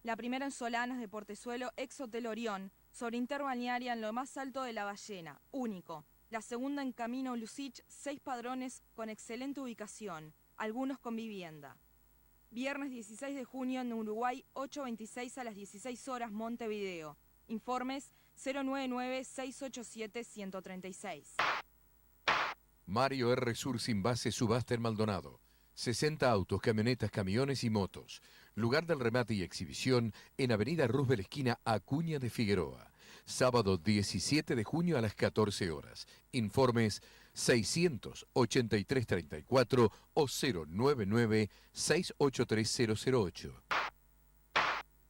La primera en Solanas de Portezuelo, ex Hotel Orión, sobre interbalnearia en lo más alto de La Ballena, único. La segunda en Camino Lucich, 6 padrones con excelente ubicación, algunos con vivienda. Viernes 16 de junio en Uruguay, 8:26 a las 16 horas, Montevideo. Informes 099-687-136. Mario R. Sur Sin Base Subasta en Maldonado. 60 autos, camionetas, camiones y motos. Lugar del remate y exhibición en Avenida Roosevelt, esquina Acuña de Figueroa. Sábado 17 de junio a las 14 horas. Informes 683-34 o 099-683-008.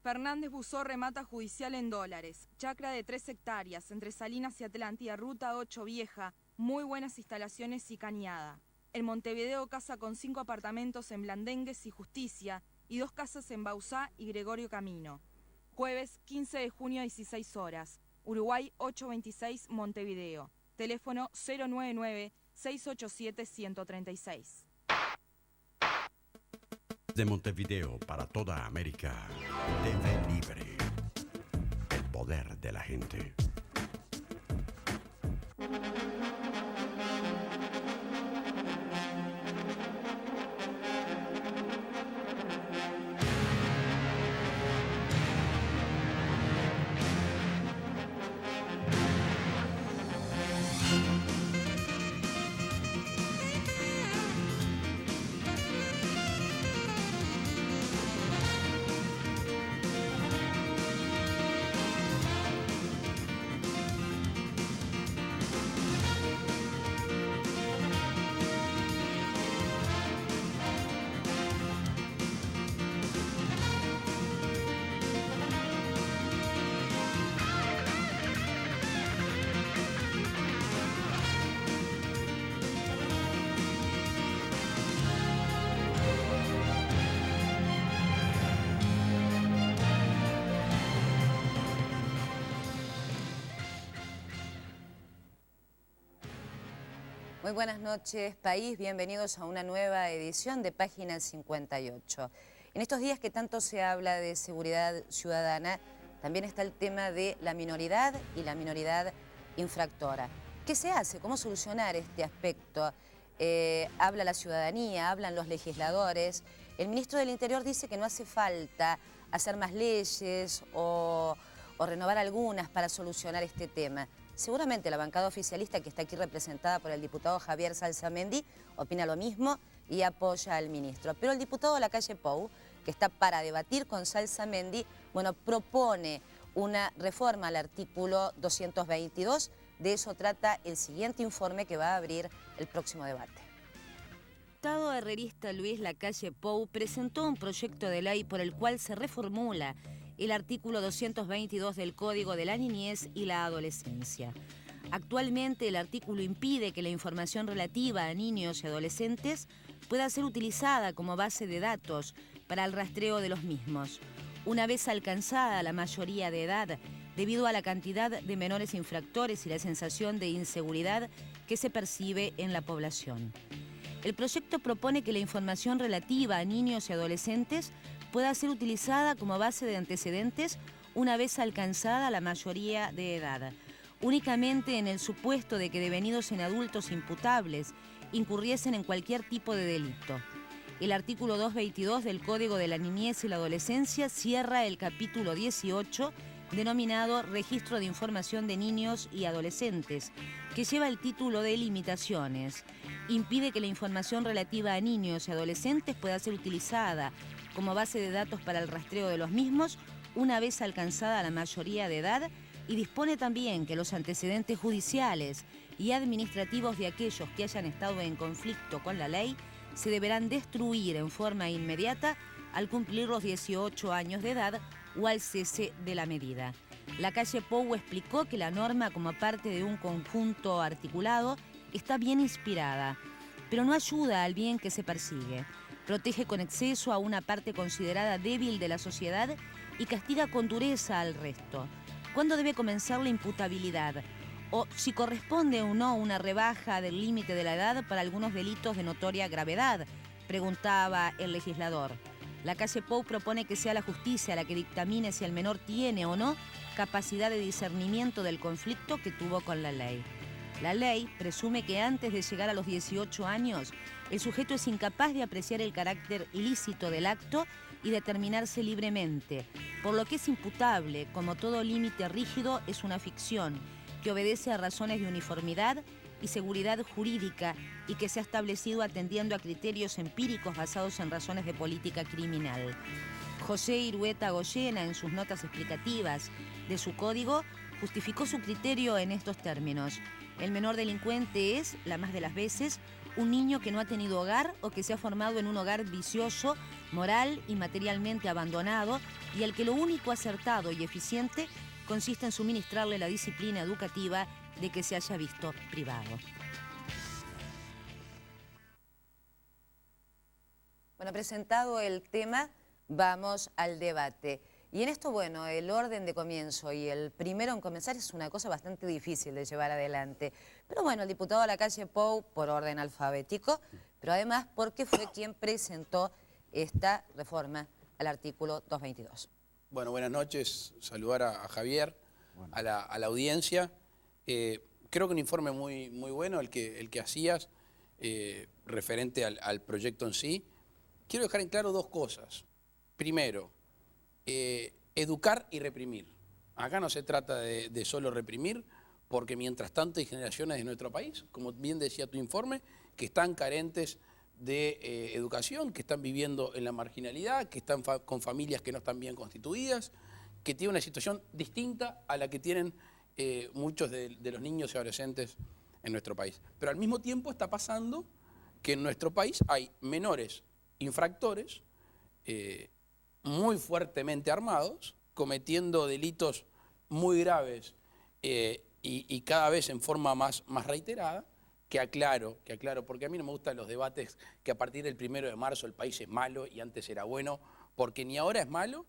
Fernández Buzó remata judicial en dólares. Chacra de 3 hectáreas, entre Salinas y Atlántida, Ruta 8 Vieja. Muy buenas instalaciones y cañada. En Montevideo, casa con 5 apartamentos en Blandengues y Justicia y 2 casas en Bauzá y Gregorio Camino. Jueves 15 de junio a 16 horas. Uruguay 826 Montevideo. Teléfono 099-687-136. De Montevideo para toda América, TV Libre. El poder de la gente. Muy buenas noches, país. Bienvenidos a una nueva edición de Página 58. En estos días que tanto se habla de seguridad ciudadana, también está el tema de la minoridad y la minoridad infractora. ¿Qué se hace? ¿Cómo solucionar este aspecto? Habla la ciudadanía, hablan los legisladores. El ministro del Interior dice que no hace falta hacer más leyes o renovar algunas para solucionar este tema. Seguramente la bancada oficialista, que está aquí representada por el diputado Javier Salsamendi, opina lo mismo y apoya al ministro. Pero el diputado Lacalle Pou, que está para debatir con Salsamendi, bueno, propone una reforma al artículo 222. De eso trata el siguiente informe que va a abrir el próximo debate. El diputado herrerista Luis Lacalle Pou presentó un proyecto de ley por el cual se reformula el artículo 222 del Código de la Niñez y la Adolescencia. Actualmente el artículo impide que la información relativa a niños y adolescentes pueda ser utilizada como base de datos para el rastreo de los mismos, una vez alcanzada la mayoría de edad, debido a la cantidad de menores infractores y la sensación de inseguridad que se percibe en la población. El proyecto propone que la información relativa a niños y adolescentes pueda ser utilizada como base de antecedentes una vez alcanzada la mayoría de edad, únicamente en el supuesto de que devenidos en adultos imputables incurriesen en cualquier tipo de delito. El artículo 222 del Código de la Niñez y la Adolescencia cierra el capítulo 18, denominado Registro de Información de Niños y Adolescentes, que lleva el título de Limitaciones. Impide que la información relativa a niños y adolescentes pueda ser utilizada como base de datos para el rastreo de los mismos una vez alcanzada la mayoría de edad, y dispone también que los antecedentes judiciales y administrativos de aquellos que hayan estado en conflicto con la ley se deberán destruir en forma inmediata al cumplir los 18 años de edad o al cese de la medida. Lacalle Pou explicó que la norma, como parte de un conjunto articulado, está bien inspirada, pero no ayuda al bien que se persigue. Protege con exceso a una parte considerada débil de la sociedad y castiga con dureza al resto. ¿Cuándo debe comenzar la imputabilidad? O si corresponde o no una rebaja del límite de la edad para algunos delitos de notoria gravedad, preguntaba el legislador. La calle Pou propone que sea la justicia la que dictamine si el menor tiene o no capacidad de discernimiento del conflicto que tuvo con la ley. La ley presume que antes de llegar a los 18 años, el sujeto es incapaz de apreciar el carácter ilícito del acto y determinarse libremente, por lo que es imputable, como todo límite rígido, es una ficción que obedece a razones de uniformidad y seguridad jurídica y que se ha establecido atendiendo a criterios empíricos basados en razones de política criminal. José Irueta Goyena, en sus notas explicativas de su código, justificó su criterio en estos términos. El menor delincuente es, la más de las veces, un niño que no ha tenido hogar o que se ha formado en un hogar vicioso, moral y materialmente abandonado, y al que lo único acertado y eficiente consiste en suministrarle la disciplina educativa de que se haya visto privado. Bueno, presentado el tema, vamos al debate. Y en esto, bueno, el orden de comienzo y el primero en comenzar es una cosa bastante difícil de llevar adelante. Pero bueno, el diputado de la calle Pou, por orden alfabético, pero además porque fue quien presentó esta reforma al artículo 222. Bueno, buenas noches. Saludar a Javier, a la audiencia. Creo que un informe muy bueno el que hacías referente al proyecto en sí. Quiero dejar en claro dos cosas. Primero, educar y reprimir. Acá no se trata de solo reprimir, porque mientras tanto hay generaciones de nuestro país, como bien decía tu informe, que están carentes de educación, que están viviendo en la marginalidad, que están con familias que no están bien constituidas, que tienen una situación distinta a la que tienen muchos de los niños y adolescentes en nuestro país. Pero al mismo tiempo está pasando que en nuestro país hay menores infractores muy fuertemente armados, cometiendo delitos muy graves y cada vez en forma más reiterada, que aclaro, porque a mí no me gustan los debates que a partir del 1 de marzo el país es malo y antes era bueno, porque ni ahora es malo,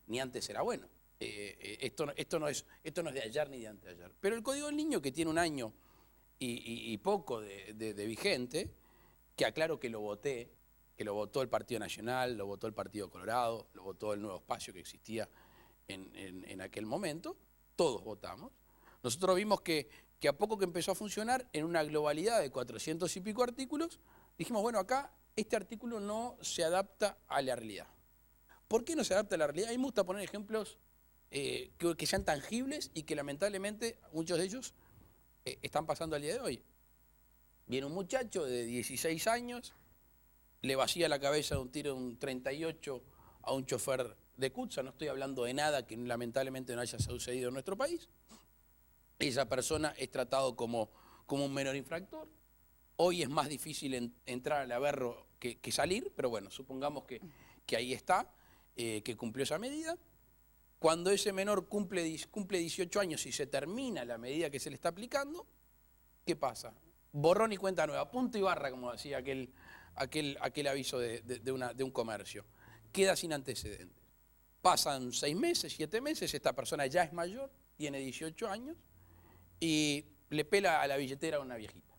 ni antes era bueno. Esto no es de ayer ni de antes de ayer. Pero el Código del Niño, que tiene un año y poco de vigente, que aclaro que lo voté, que lo votó el Partido Nacional, lo votó el Partido Colorado, lo votó el Nuevo Espacio que existía en aquel momento, todos votamos. Nosotros vimos que a poco que empezó a funcionar, en una globalidad de 400 y pico artículos, dijimos, bueno, acá este artículo no se adapta a la realidad. ¿Por qué no se adapta a la realidad? A mí me gusta poner ejemplos que sean tangibles y que lamentablemente muchos de ellos están pasando al día de hoy. Viene un muchacho de 16 años, le vacía la cabeza de un tiro de un 38 a un chofer de Cutsa. No estoy hablando de nada que lamentablemente no haya sucedido en nuestro país. Esa persona es tratado como un menor infractor. Hoy es más difícil entrar al aberro que salir, pero bueno, supongamos que ahí está, que cumplió esa medida. Cuando ese menor cumple 18 años y se termina la medida que se le está aplicando, ¿qué pasa? Borrón y cuenta nueva, punto y barra, como decía aquel aviso de un comercio. Queda sin antecedentes. Pasan 6 meses, 7 meses, esta persona ya es mayor, tiene 18 años y le pela a la billetera a una viejita.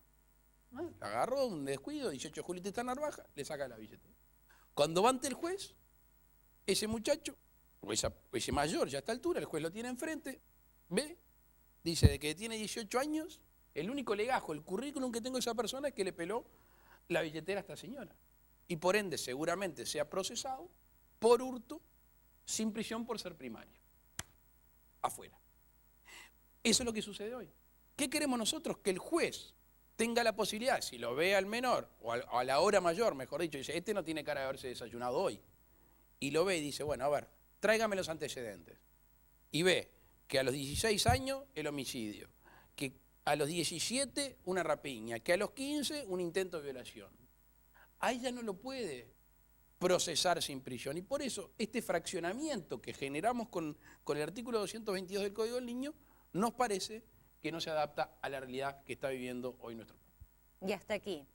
La agarró, un descuido, 18 de Julieta Narvaja, le saca la billetera. Cuando va ante el juez, ese muchacho, o ese mayor ya a esta altura, el juez lo tiene enfrente, ve, dice de que tiene 18 años, el único legajo, el currículum que tengo de esa persona es que le peló la billetera a esta señora. Y por ende seguramente sea procesado por hurto, sin prisión por ser primario. Afuera. Eso es lo que sucede hoy. ¿Qué queremos nosotros? Que el juez tenga la posibilidad, si lo ve al menor, o a la hora mayor, mejor dicho, dice, este no tiene cara de haberse desayunado hoy. Y lo ve y dice, bueno, a ver, tráigame los antecedentes. Y ve que a los 16 años el homicidio, que a los 17 una rapiña, que a los 15 un intento de violación. A ella no lo puede procesar sin prisión. Y por eso este fraccionamiento que generamos con el artículo 222 del Código del Niño nos parece que no se adapta a la realidad que está viviendo hoy nuestro país. Y hasta aquí,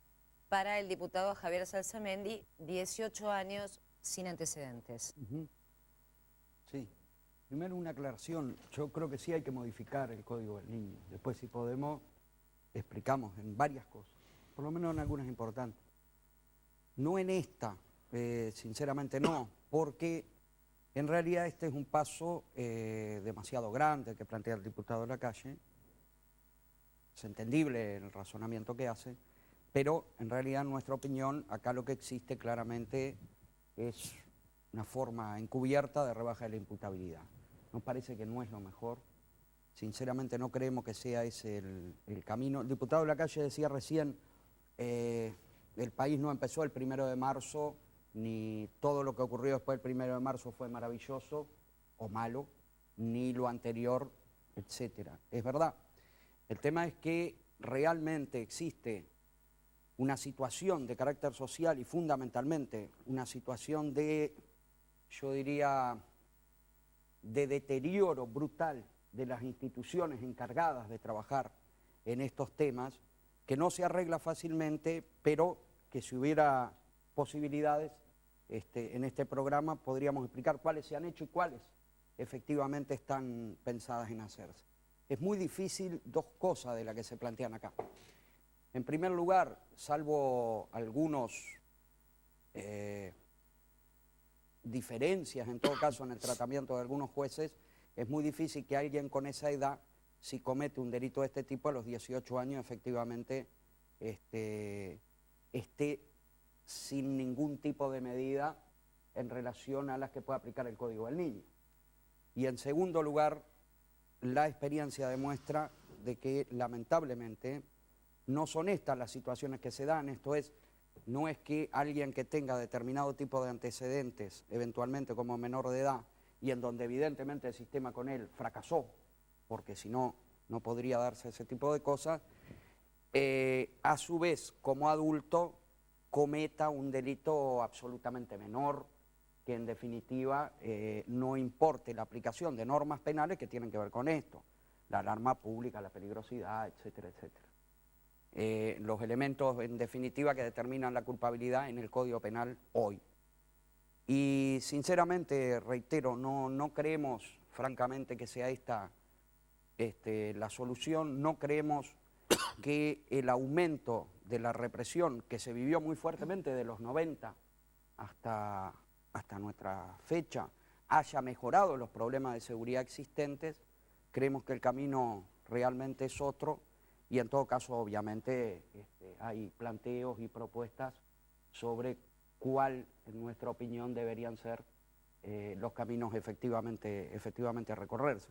para el diputado Javier Salsamendi, 18 años sin antecedentes. Sí. Primero una aclaración. Yo creo que sí hay que modificar el Código del Niño. Después, si podemos, explicamos en varias cosas, por lo menos en algunas importantes. No en esta, sinceramente no, porque en realidad este es un paso demasiado grande que plantea el diputado Lacalle. Es entendible el razonamiento que hace, pero en realidad en nuestra opinión acá lo que existe claramente es una forma encubierta de rebaja de la imputabilidad. Nos parece que no es lo mejor. Sinceramente no creemos que sea ese el camino. El diputado Lacalle decía recién, el país no empezó el 1 de marzo, ni todo lo que ocurrió después del 1 de marzo fue maravilloso o malo, ni lo anterior, etcétera. Es verdad. El tema es que realmente existe una situación de carácter social y fundamentalmente una situación de, yo diría, de deterioro brutal de las instituciones encargadas de trabajar en estos temas, que no se arregla fácilmente, pero que si hubiera posibilidades en este programa podríamos explicar cuáles se han hecho y cuáles efectivamente están pensadas en hacerse. Es muy difícil dos cosas de las que se plantean acá. En primer lugar, salvo algunos diferencias en todo caso en el tratamiento de algunos jueces, es muy difícil que alguien con esa edad, si comete un delito de este tipo a los 18 años, efectivamente esté sin ningún tipo de medida en relación a las que puede aplicar el Código del Niño. Y en segundo lugar, la experiencia demuestra de que lamentablemente no son estas las situaciones que se dan, esto es, no es que alguien que tenga determinado tipo de antecedentes, eventualmente como menor de edad, y en donde evidentemente el sistema con él fracasó, porque si no, no podría darse ese tipo de cosas, a su vez, como adulto, cometa un delito absolutamente menor, que en definitiva no importe la aplicación de normas penales que tienen que ver con esto, la alarma pública, la peligrosidad, etcétera, etcétera. Los elementos en definitiva que determinan la culpabilidad en el Código Penal hoy. Y sinceramente, reitero, no creemos francamente que sea esta la solución, no creemos que el aumento de la represión que se vivió muy fuertemente de los 90 hasta nuestra fecha haya mejorado los problemas de seguridad existentes. Creemos que el camino realmente es otro y en todo caso obviamente hay planteos y propuestas sobre cuál en nuestra opinión deberían ser los caminos efectivamente a recorrerse.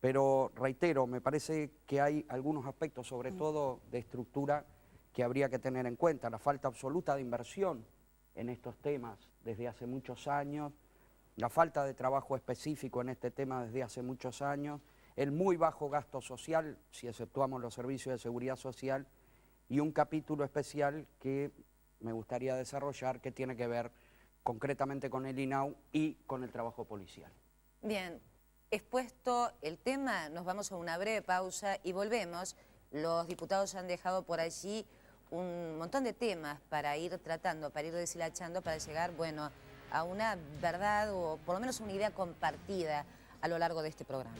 Pero reitero, me parece que hay algunos aspectos, sobre todo de estructura, que habría que tener en cuenta. La falta absoluta de inversión en estos temas desde hace muchos años, la falta de trabajo específico en este tema desde hace muchos años, el muy bajo gasto social, si exceptuamos los servicios de seguridad social, y un capítulo especial que me gustaría desarrollar que tiene que ver concretamente con el INAU y con el trabajo policial. Bien. Expuesto el tema, nos vamos a una breve pausa y volvemos. Los diputados han dejado por allí un montón de temas para ir tratando, para ir deshilachando, para llegar, bueno, a una verdad o por lo menos una idea compartida a lo largo de este programa.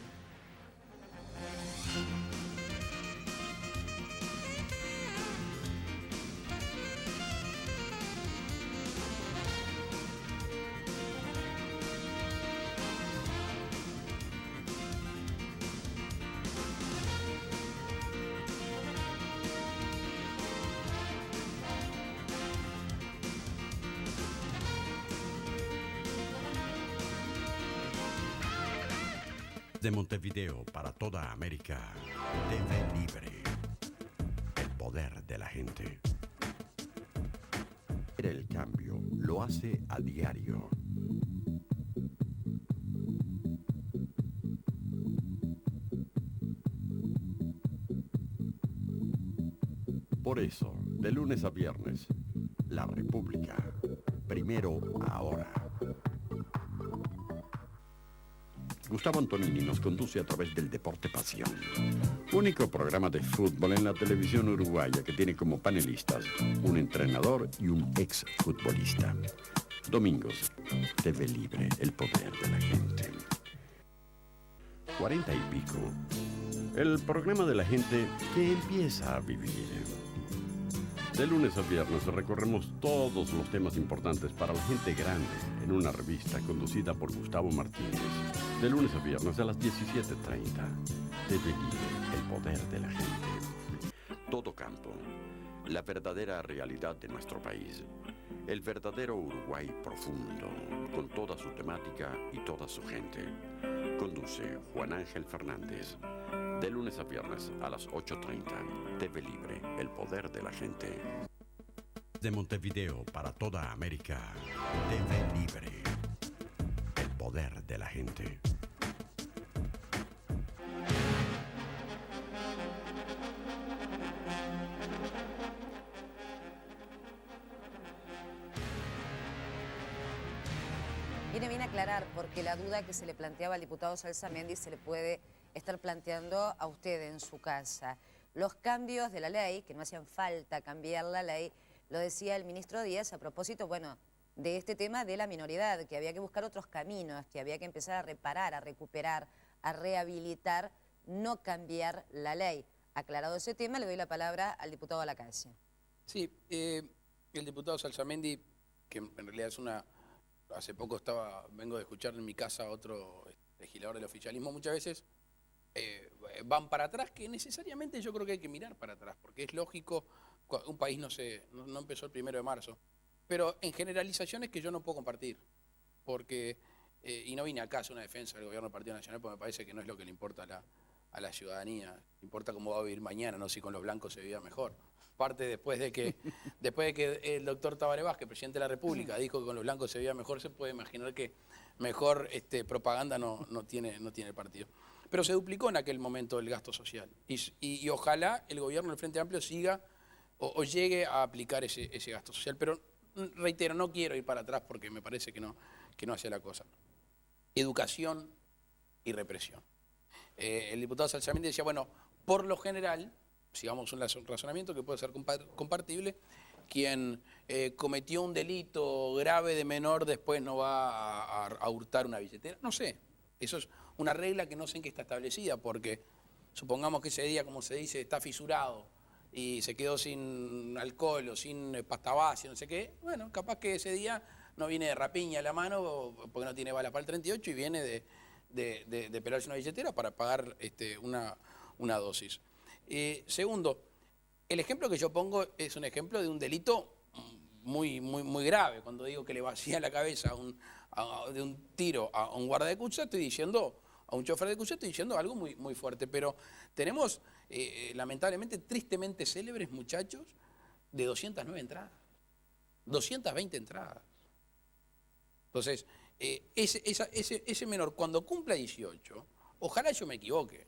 De Montevideo para toda América, TV Libre, el poder de la gente. El cambio lo hace a diario. Por eso, de lunes a viernes, La República, primero ahora. Gustavo Antonini nos conduce a través del Deporte Pasión, único programa de fútbol en la televisión uruguaya que tiene como panelistas un entrenador y un exfutbolista. Domingos, TV Libre, el poder de la gente. 40 y pico, el programa de la gente que empieza a vivir. De lunes a viernes recorremos todos los temas importantes para la gente grande en una revista conducida por Gustavo Martínez, de lunes a viernes a las 17:30. TV Libre, el poder de la gente. Todo campo, la verdadera realidad de nuestro país. El verdadero Uruguay profundo, con toda su temática y toda su gente. Conduce Juan Ángel Fernández. De lunes a viernes a las 8:30. TV Libre, el poder de la gente. De Montevideo para toda América. TV Libre, el poder de la gente. Viene bien aclarar, porque la duda que se le planteaba al diputado Salsamendi se le puede estar planteando a usted en su casa. Los cambios de la ley, que no hacían falta cambiar la ley, lo decía el ministro Díaz a propósito, bueno, de este tema de la minoridad, que había que buscar otros caminos, que había que empezar a reparar, a recuperar, a rehabilitar, no cambiar la ley. Aclarado ese tema, le doy la palabra al diputado Lacalle. Sí, el diputado Salsamendi, que en realidad es una... Hace poco vengo de escuchar en mi casa a otro legislador del oficialismo, muchas veces van para atrás, que necesariamente yo creo que hay que mirar para atrás, porque es lógico, un país no empezó el 1 de marzo, pero en generalizaciones que yo no puedo compartir, porque, y no vine acá a hacer una defensa del gobierno del Partido Nacional, porque me parece que no es lo que le importa a la ciudadanía, importa cómo va a vivir mañana, no si con los blancos se vivía mejor. Parte después de que el doctor Tabaré Vázquez, presidente de la República, dijo que con los blancos se veía mejor, se puede imaginar que mejor propaganda no tiene el partido. Pero se duplicó en aquel momento el gasto social y ojalá el gobierno del Frente Amplio siga o llegue a aplicar ese gasto social. Pero reitero, no quiero ir para atrás porque me parece que no hace la cosa. Educación y represión. El diputado Salsamendi decía, bueno, por lo general, sigamos un razonamiento que puede ser compartible, quien cometió un delito grave de menor después no va a hurtar una billetera. No sé, eso es una regla que no sé en qué está establecida, porque supongamos que ese día, como se dice, está fisurado y se quedó sin alcohol o sin pasta base, no sé qué, bueno, capaz que ese día no viene de rapiña a la mano porque no tiene bala para el 38 y viene de pelarse una billetera para pagar una dosis. Segundo, el ejemplo que yo pongo es un ejemplo de un delito muy grave. Cuando digo que le vacía la cabeza de un tiro a un guarda de cucha, estoy diciendo, a un chofer de cucha, estoy diciendo algo muy fuerte. Pero tenemos, lamentablemente, tristemente célebres muchachos de 209 entradas, 220 entradas. Entonces, ese menor, cuando cumpla 18, ojalá yo me equivoque.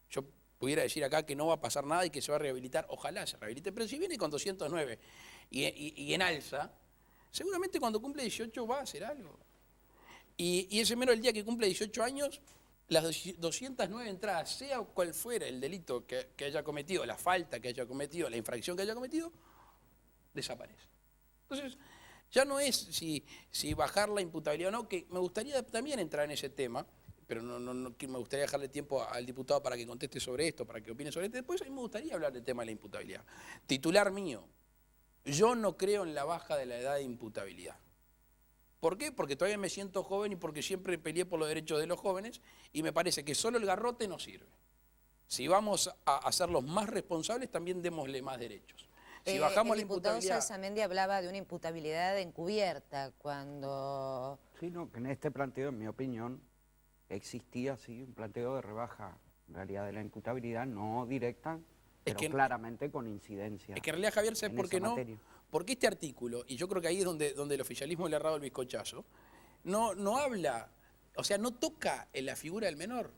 Yo pudiera decir acá que no va a pasar nada y que se va a rehabilitar, ojalá se rehabilite, pero si viene con 209 y en alza, seguramente cuando cumple 18 va a hacer algo. Y ese menor, el día que cumple 18 años, las 209 entradas, sea cual fuera el delito que haya cometido, la falta que haya cometido, la infracción que haya cometido, desaparece. Entonces, ya no es si bajar la imputabilidad o no, que me gustaría también entrar en ese tema, pero no me gustaría dejarle tiempo al diputado para que conteste sobre esto, para que opine sobre esto. Después a mí me gustaría hablar del tema de la imputabilidad. Titular mío, yo no creo en la baja de la edad de imputabilidad. ¿Por qué? Porque todavía me siento joven y porque siempre peleé por los derechos de los jóvenes y me parece que solo el garrote no sirve. Si vamos a hacerlos más responsables, también démosle más derechos. Si bajamos la imputabilidad... El diputado Salsamendi hablaba de una imputabilidad encubierta cuando... Sí, no, que en este planteo, en mi opinión, existía sí un planteo de rebaja, en realidad, de la imputabilidad no directa, pero claramente con incidencia. Es que en realidad, Javier, ¿sabes por qué no? Porque este artículo, y yo creo que ahí es donde el oficialismo le ha errado el bizcochazo, no habla, o sea, no toca en la figura del menor.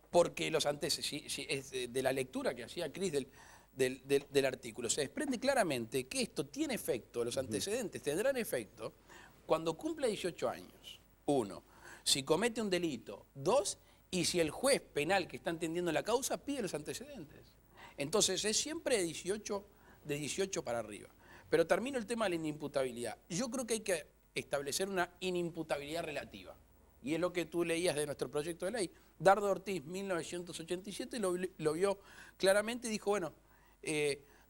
Porque los antecedentes, de la lectura que hacía Cris del artículo, se desprende claramente que esto tiene efecto, los antecedentes tendrán efecto cuando cumple 18 años. 1, si comete un delito. 2, y si el juez penal que está entendiendo la causa pide los antecedentes. Entonces es siempre de 18 para arriba. Pero termino el tema de la inimputabilidad. Yo creo que hay que establecer una inimputabilidad relativa. Y es lo que tú leías de nuestro proyecto de ley. Dardo Ortiz, 1987, lo vio claramente y dijo, bueno,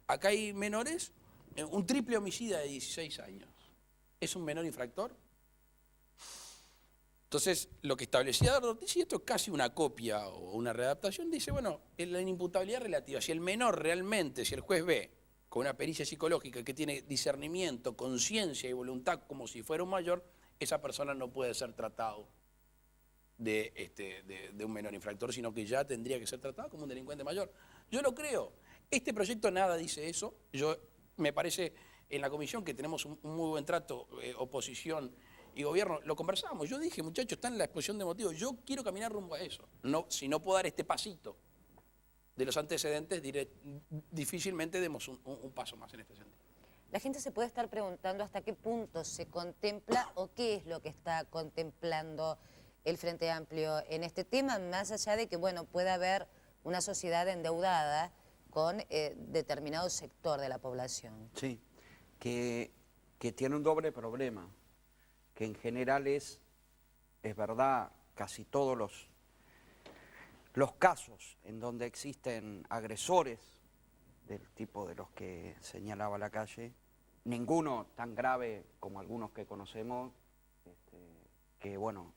acá hay menores, un triple homicida de 16 años. es un menor infractor. Entonces, lo que establecía Dardo Ortiz, y esto es casi una copia o una readaptación, dice, bueno, en la inimputabilidad relativa, si el menor realmente, si el juez ve con una pericia psicológica que tiene discernimiento, conciencia y voluntad como si fuera un mayor, esa persona no puede ser tratado de un menor infractor, sino que ya tendría que ser tratado como un delincuente mayor. Yo lo creo. Este proyecto nada dice eso. Me parece, en la comisión que tenemos un muy buen trato, oposición y gobierno, lo conversamos. Yo dije, muchachos, está en la exposición de motivos, yo quiero caminar rumbo a eso. No, si no puedo dar este pasito de los antecedentes, difícilmente demos un paso más en este sentido. La gente se puede estar preguntando hasta qué punto se contempla o qué es lo que está contemplando el Frente Amplio en este tema, más allá de que, bueno, pueda haber una sociedad endeudada con determinado sector de la población. Sí, que tiene un doble problema, que en general es verdad, casi todos los casos en donde existen agresores del tipo de los que señalaba Lacalle, ninguno tan grave como algunos que conocemos, que bueno,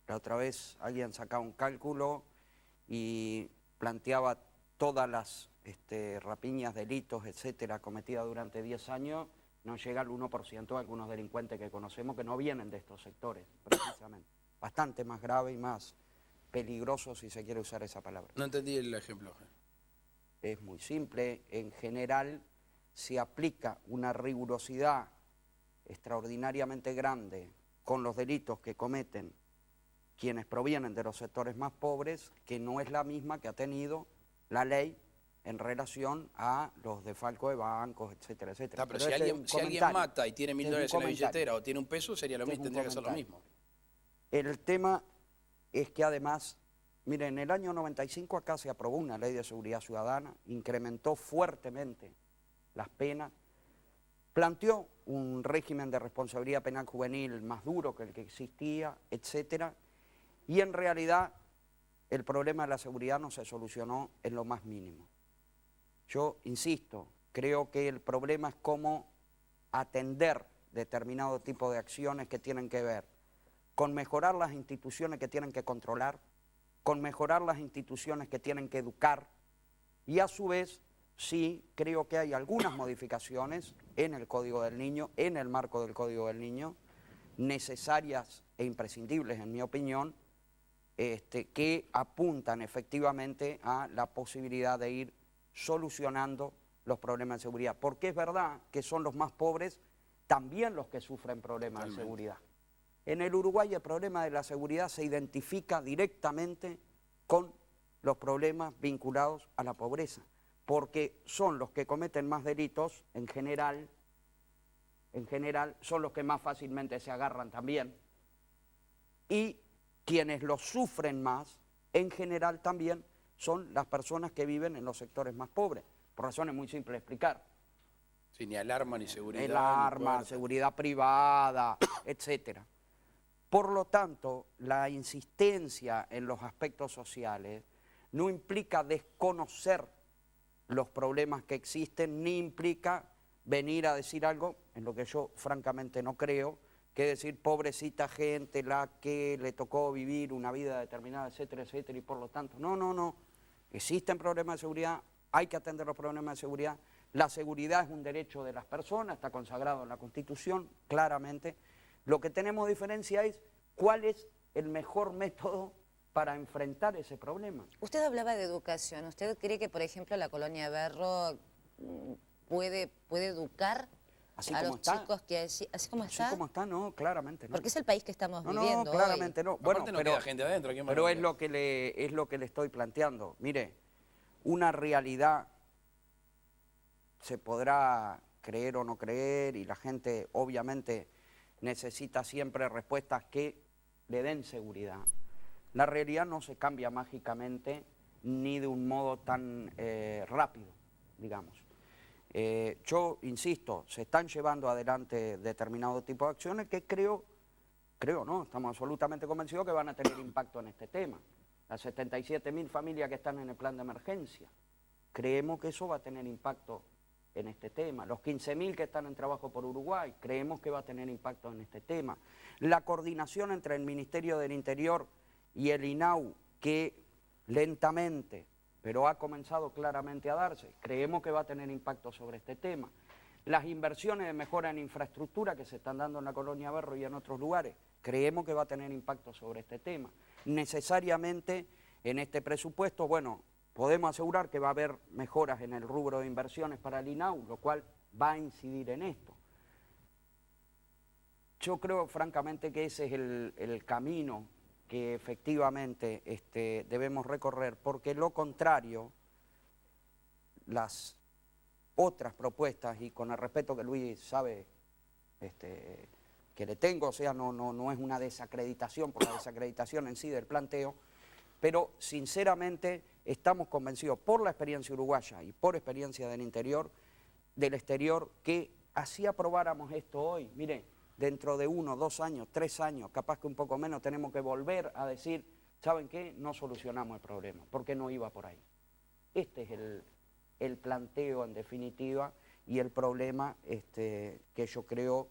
la otra vez alguien sacaba un cálculo y planteaba todas las rapiñas, delitos, etcétera, cometidas durante 10 años, no llega al 1% de algunos delincuentes que conocemos que no vienen de estos sectores, precisamente. Bastante más grave y más peligroso, si se quiere usar esa palabra. No entendí el ejemplo. Es muy simple. En general se aplica una rigurosidad extraordinariamente grande con los delitos que cometen quienes provienen de los sectores más pobres, que no es la misma que ha tenido la ley en relación a los desfalcos de bancos, etcétera, etcétera. Pero si alguien mata y tiene $1000 en la billetera o tiene un peso, sería lo mismo, tendría que ser lo mismo. El tema es que además, miren, en el año 95 acá se aprobó una ley de seguridad ciudadana, incrementó fuertemente las penas, planteó un régimen de responsabilidad penal juvenil más duro que el que existía, etcétera, y en realidad el problema de la seguridad no se solucionó en lo más mínimo. Yo insisto, creo que el problema es cómo atender determinado tipo de acciones que tienen que ver con mejorar las instituciones que tienen que controlar, con mejorar las instituciones que tienen que educar, y a su vez sí creo que hay algunas modificaciones en el Código del Niño, en el marco del Código del Niño, necesarias e imprescindibles en mi opinión, que apuntan efectivamente a la posibilidad de ir solucionando los problemas de seguridad. Porque es verdad que son los más pobres también los que sufren problemas de seguridad. En el Uruguay el problema de la seguridad se identifica directamente con los problemas vinculados a la pobreza, porque son los que cometen más delitos en general son los que más fácilmente se agarran también, y quienes los sufren más, en general también, son las personas que viven en los sectores más pobres, por razones muy simples de explicar. Sí, ni alarma, ni seguridad. El arma, seguridad privada, etcétera. Por lo tanto, la insistencia en los aspectos sociales no implica desconocer los problemas que existen, ni implica venir a decir algo en lo que yo francamente no creo, que decir pobrecita gente la que le tocó vivir una vida determinada, etcétera, etcétera, y por lo tanto, no. Existen problemas de seguridad, hay que atender los problemas de seguridad. La seguridad es un derecho de las personas, está consagrado en la Constitución, claramente. Lo que tenemos diferencia es cuál es el mejor método para enfrentar ese problema. Usted hablaba de educación. ¿Usted cree que, por ejemplo, la colonia Berro puede educar a los chicos que así como está? Así como está, no, claramente no. Porque es el país que estamos viviendo No, claramente hoy. no. Bueno, no queda gente adentro. Pero es lo que le estoy planteando. Mire, una realidad se podrá creer o no creer, y la gente obviamente necesita siempre respuestas que le den seguridad. La realidad no se cambia mágicamente ni de un modo tan rápido, digamos. Yo insisto, se están llevando adelante determinado tipo de acciones que creo no, estamos absolutamente convencidos que van a tener impacto en este tema. Las 77.000 familias que están en el plan de emergencia, creemos que eso va a tener impacto en este tema. Los 15.000 que están en trabajo por Uruguay, creemos que va a tener impacto en este tema. La coordinación entre el Ministerio del Interior y el INAU, que lentamente, pero ha comenzado claramente a darse, creemos que va a tener impacto sobre este tema. Las inversiones de mejora en infraestructura que se están dando en la Colonia Berro y en otros lugares, creemos que va a tener impacto sobre este tema. Necesariamente en este presupuesto, bueno, podemos asegurar que va a haber mejoras en el rubro de inversiones para el INAU, lo cual va a incidir en esto. Yo creo francamente que ese es el camino que efectivamente debemos recorrer, porque lo contrario, las otras propuestas, y con el respeto que Luis sabe que le tengo, o sea, no es una desacreditación por la desacreditación en sí del planteo, pero sinceramente estamos convencidos por la experiencia uruguaya y por experiencia del exterior, que así aprobáramos esto hoy, mire, dentro de 1, 2 años, 3 años, capaz que un poco menos, tenemos que volver a decir, ¿saben qué? No solucionamos el problema, porque no iba por ahí. Este es el planteo en definitiva y el problema que yo creo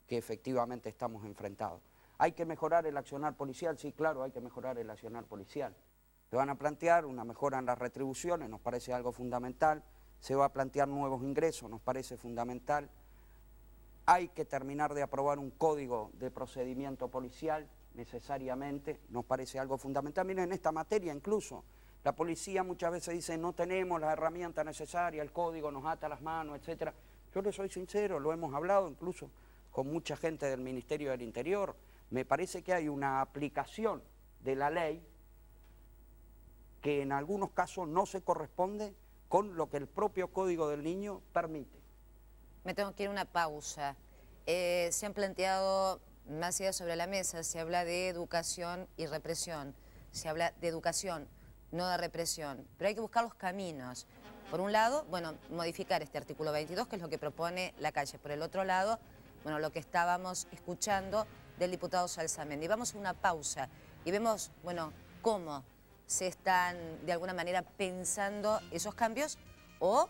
que efectivamente estamos enfrentados. ¿Hay que mejorar el accionar policial? Sí, claro, hay que mejorar el accionar policial. Se van a plantear una mejora en las retribuciones, nos parece algo fundamental. Se va a plantear nuevos ingresos, nos parece fundamental. Hay que terminar de aprobar un código de procedimiento policial, necesariamente, nos parece algo fundamental. Miren, en esta materia incluso, la policía muchas veces dice no tenemos las herramientas necesarias, el código nos ata las manos, etc. Yo les soy sincero, lo hemos hablado incluso con mucha gente del Ministerio del Interior. Me parece que hay una aplicación de la ley que en algunos casos no se corresponde con lo que el propio Código del Niño permite. Me tengo que ir a una pausa. Se han planteado más ideas sobre la mesa, se habla de educación y represión, se habla de educación, no de represión, pero hay que buscar los caminos. Por un lado, bueno, modificar este artículo 22, que es lo que propone la calle. Por el otro lado, bueno, lo que estábamos escuchando del diputado Salsamendi. Vamos a una pausa y vemos, bueno, cómo se están de alguna manera pensando esos cambios o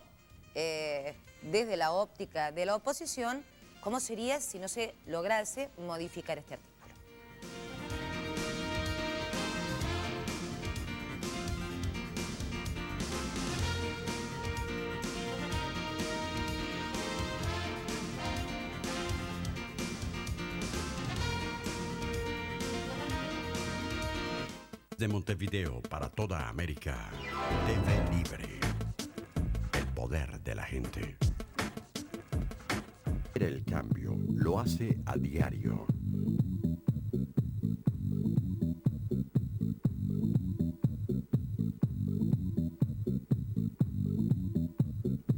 desde la óptica de la oposición, cómo sería si no se lograse modificar este artículo. De Montevideo para toda América, TV Libre, el poder de la gente. El cambio lo hace a diario.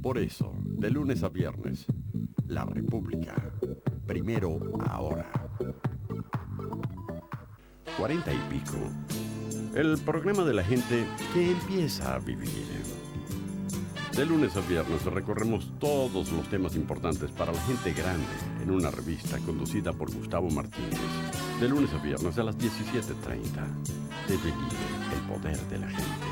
Por eso, de lunes a viernes, La República, primero ahora. 40 y pico. El programa de la gente que empieza a vivir. De lunes a viernes recorremos todos los temas importantes para la gente grande en una revista conducida por Gustavo Martínez. De lunes a viernes a las 17:30. TV Libre, el poder de la gente.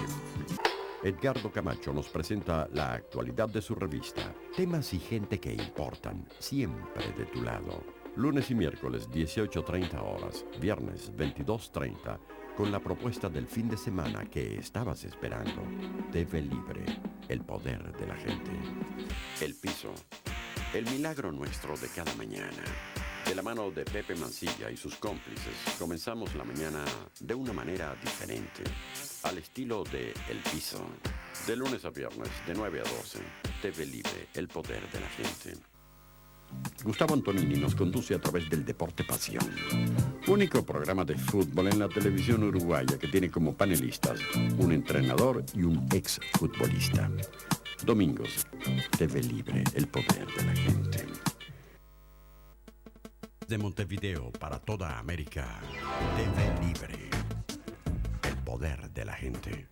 Edgardo Camacho nos presenta la actualidad de su revista. Temas y gente que importan, siempre de tu lado. Lunes y miércoles 18:30 horas. Viernes 22:30. Con la propuesta del fin de semana que estabas esperando. TV Libre, el poder de la gente. El piso, el milagro nuestro de cada mañana. De la mano de Pepe Mancilla y sus cómplices, comenzamos la mañana de una manera diferente, al estilo de El Piso. De lunes a viernes, de 9 a 12, TV Libre, el poder de la gente. Gustavo Antonini nos conduce a través del Deporte Pasión. Único programa de fútbol en la televisión uruguaya que tiene como panelistas un entrenador y un exfutbolista. Domingos, TV Libre, el poder de la gente. De Montevideo para toda América, TV Libre, el poder de la gente.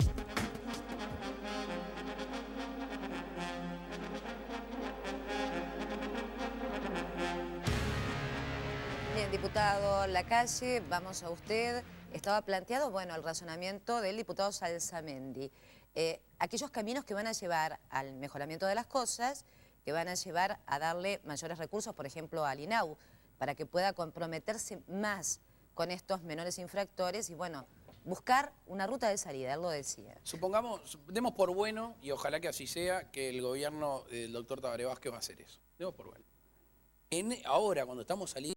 Bien, diputado Lacalle, vamos a usted. Estaba planteado, bueno, el razonamiento del diputado Salsamendi. Aquellos caminos que van a llevar al mejoramiento de las cosas que van a llevar a darle mayores recursos, por ejemplo, al INAU, para que pueda comprometerse más con estos menores infractores y, bueno, buscar una ruta de salida, él lo decía. Supongamos, demos por bueno, y ojalá que así sea, que el gobierno del doctor Tabaré Vázquez va a hacer eso. Demos por bueno. Ahora, cuando estamos saliendo